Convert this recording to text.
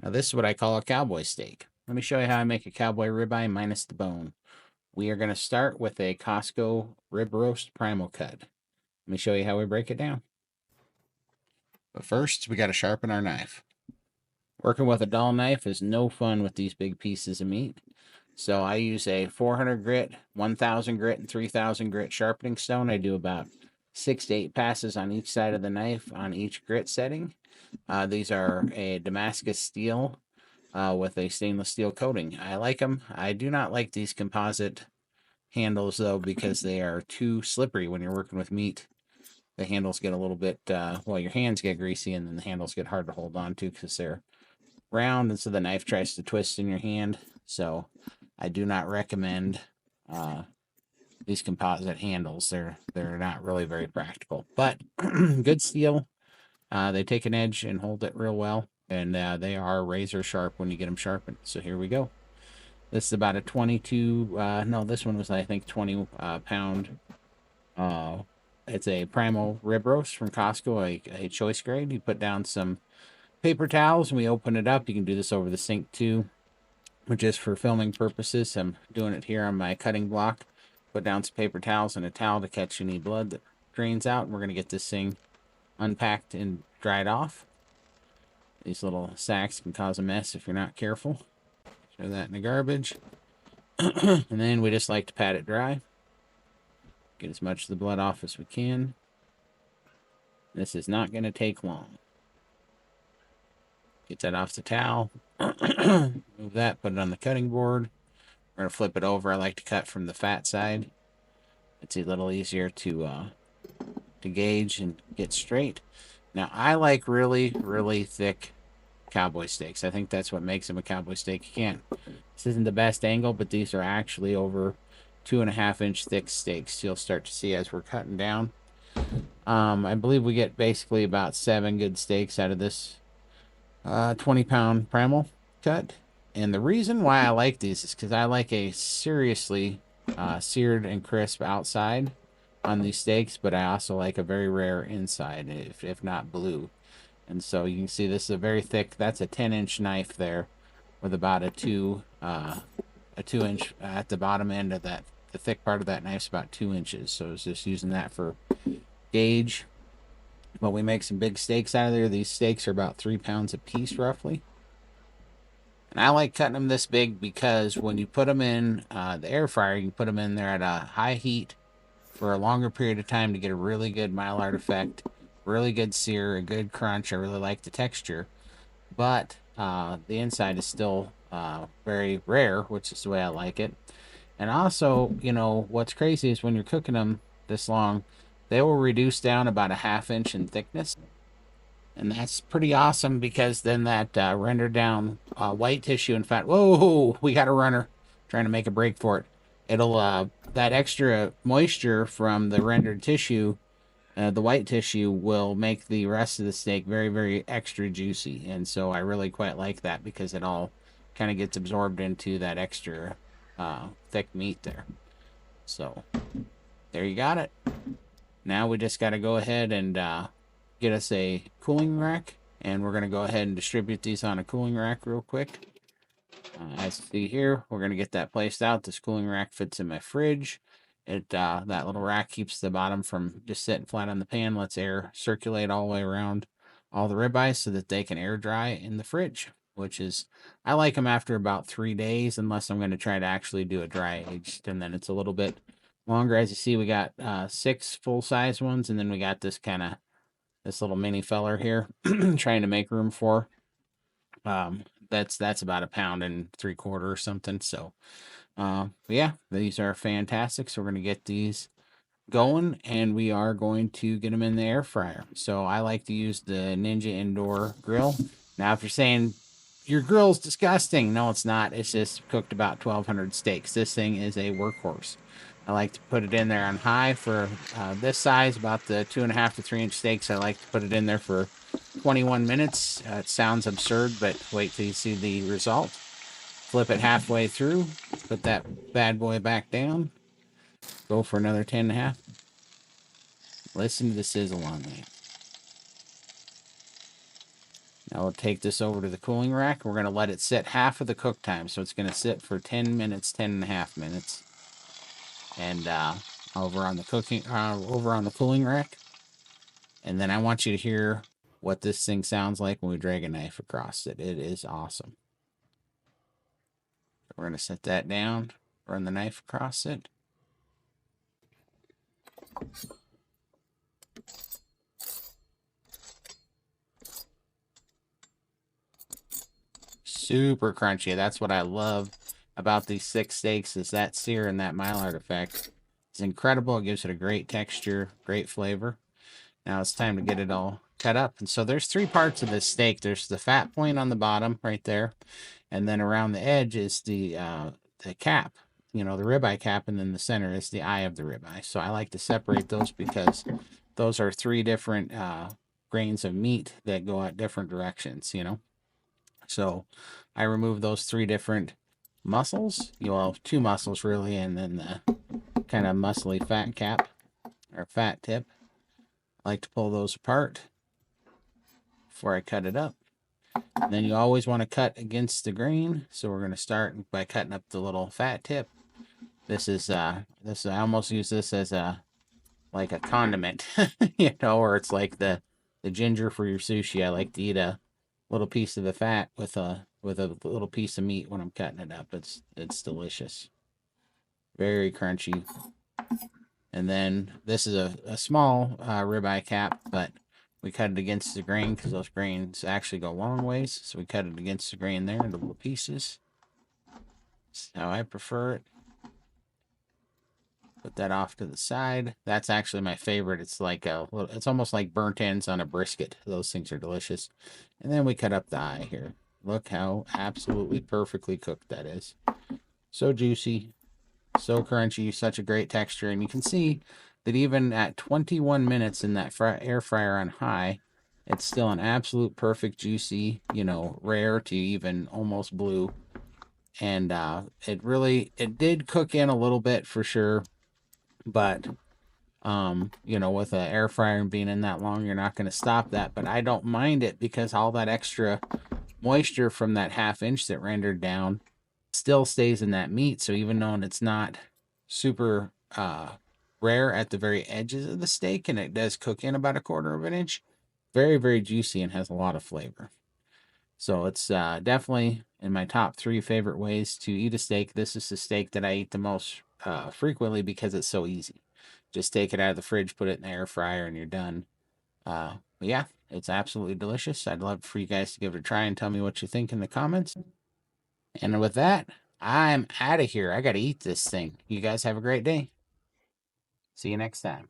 Now this is what I call a cowboy steak. Let me show you how I make a cowboy ribeye minus the bone. We are going to start with a Costco rib roast primal cut. Let me show you how we break it down. But first, we got to sharpen our knife. Working with a dull knife is no fun with these big pieces of meat. So I use a 400 grit, 1000 grit, and 3000 grit sharpening stone. I do about 6 to 8 passes on each side of the knife on each grit setting. These are a Damascus steel with a stainless steel coating. I like them. I do not like these composite handles though because they are too slippery when you're working with meat. The handles get a little bit, well, your hands get greasy and then the handles get hard to hold on to because they're round and so the knife tries to twist in your hand. So I do not recommend these composite handles. They're not really very practical, but good steel. They take an edge and hold it real well, and they are razor sharp when you get them sharpened. So here we go. This is about a 22. No, this one was I think 20 pound. It's a primal rib roast from Costco, a choice grade. You put down some paper towels and we open it up. You can do this over the sink too, which is for filming purposes. I'm doing it here on my cutting block. Put down some paper towels and a towel to catch any blood that drains out. And we're going to get this thing unpacked and dried off. These little sacks can cause a mess if you're not careful. Throw that in the garbage. And then we just like to pat it dry. Get as much of the blood off as we can. This is not going to take long. Get that off the towel. Move that, put it on the cutting board. We're going to flip it over. I like to cut from the fat side. It's a little easier to gauge and get straight. Now, I like really, really thick cowboy steaks. I think that's what makes them a cowboy steak. You can't, this isn't the best angle, but these are actually over 2.5-inch thick steaks. You'll start to see as we're cutting down. I believe we get basically about 7 good steaks out of this 20-pound primal cut. And the reason why I like these is because I like a seriously seared and crisp outside on these steaks, but I also like a very rare inside, if not blue. And so you can see this is a very thick, that's a 10-inch knife there with about a 2-inch at the bottom end of that. The thick part of that knife's about 2 inches. So it's just using that for gauge. But we make some big steaks out of there. These steaks are about 3 pounds a piece roughly. And I like cutting them this big because when you put them in the air fryer, you can put them in there at a high heat for a longer period of time to get a really good Maillard effect, really good sear, a good crunch. I really like the texture, but the inside is still very rare, which is the way I like it. And also, you know, what's crazy is when you're cooking them this long, they will reduce down about a 1/2 inch in thickness. And that's pretty awesome because then that rendered down white tissue, in fact, whoa, we got a runner trying to make a break for it. It'll, that extra moisture from the rendered tissue, the white tissue, will make the rest of the steak very, very extra juicy. And so I really quite like that because it all kind of gets absorbed into that extra thick meat there. So there you got it. Now we just got to go ahead and get us a cooling rack, and we're going to go ahead and distribute these on a cooling rack real quick. As you see here, we're going to get that placed out. This cooling rack fits in my fridge. That little rack keeps the bottom from just sitting flat on the pan, lets air circulate all the way around all the ribeyes so that they can air dry in the fridge, which is, I like them after about 3 days, unless I'm going to try to actually do a dry aged, and then it's a little bit longer. As you see, we got 6 full-size ones, and then we got this little mini feller here trying to make room for. That's about 1.75 pounds or something. So yeah, these are fantastic. So we're going to get these going, and we are going to get them in the air fryer. So I like to use the Ninja Indoor Grill. Now, if you're saying your grill's disgusting, no, it's not. It's just cooked about 1,200 steaks. This thing is a workhorse. I like to put it in there on high for this size, about the 2.5 to 3 inch steaks. I like to put it in there for 21 minutes. It sounds absurd, but wait till you see the result. Flip it halfway through, put that bad boy back down, go for another 10.5. Listen to the sizzle on that. Now we'll take this over to the cooling rack. We're going to let it sit half of the cook time. So it's going to sit for 10 minutes, 10.5 minutes. And over on the cooling rack. And then I want you to hear what this thing sounds like when we drag a knife across it. It is awesome. We're going to set that down, run the knife across it. Super crunchy. That's what I love about these thick steaks, is that sear and that Maillard effect. It's incredible. It gives it a great texture, great flavor. Now it's time to get it all cut up. And so there's 3 parts of this steak. There's the fat point on the bottom right there. And then around the edge is the cap, the ribeye cap. And then the center is the eye of the ribeye. So I like to separate those because those are 3 different grains of meat that go out different directions, So I remove those 3 different muscles. You'll have 2 muscles really, and then the kind of muscly fat cap or fat tip. I like to pull those apart before I cut it up. And then you always want to cut against the grain. So we're going to start by cutting up the little fat tip. This is I almost use this as like a condiment, or it's like the ginger for your sushi. I like to eat a little piece of the fat with a little piece of meat when I'm cutting it up. It's delicious. Very crunchy. And then this is a small ribeye cap, but we cut it against the grain because those grains actually go long ways. So we cut it against the grain there into little pieces. That's how I prefer it. Put that off to the side. That's actually my favorite. It's like it's almost like burnt ends on a brisket. Those things are delicious. And then we cut up the eye here. Look how absolutely perfectly cooked that is. So juicy, so crunchy, such a great texture. And you can see that even at 21 minutes in that air fryer on high, it's still an absolute perfect juicy, rare to even almost blue. And it did cook in a little bit for sure. But, with an air fryer being in that long, you're not going to stop that. But I don't mind it because all that extra moisture from that 1/2 inch that rendered down still stays in that meat. So even though it's not super rare at the very edges of the steak, and it does cook in about 1/4 of an inch, very, very juicy and has a lot of flavor. So it's definitely in my top 3 favorite ways to eat a steak. This is the steak that I eat the most frequently because it's so easy. Just take it out of the fridge, put it in the air fryer, and you're done. But yeah, it's absolutely delicious. I'd love for you guys to give it a try and tell me what you think in the comments. And with that, I'm out of here. I got to eat this thing. You guys have a great day. See you next time.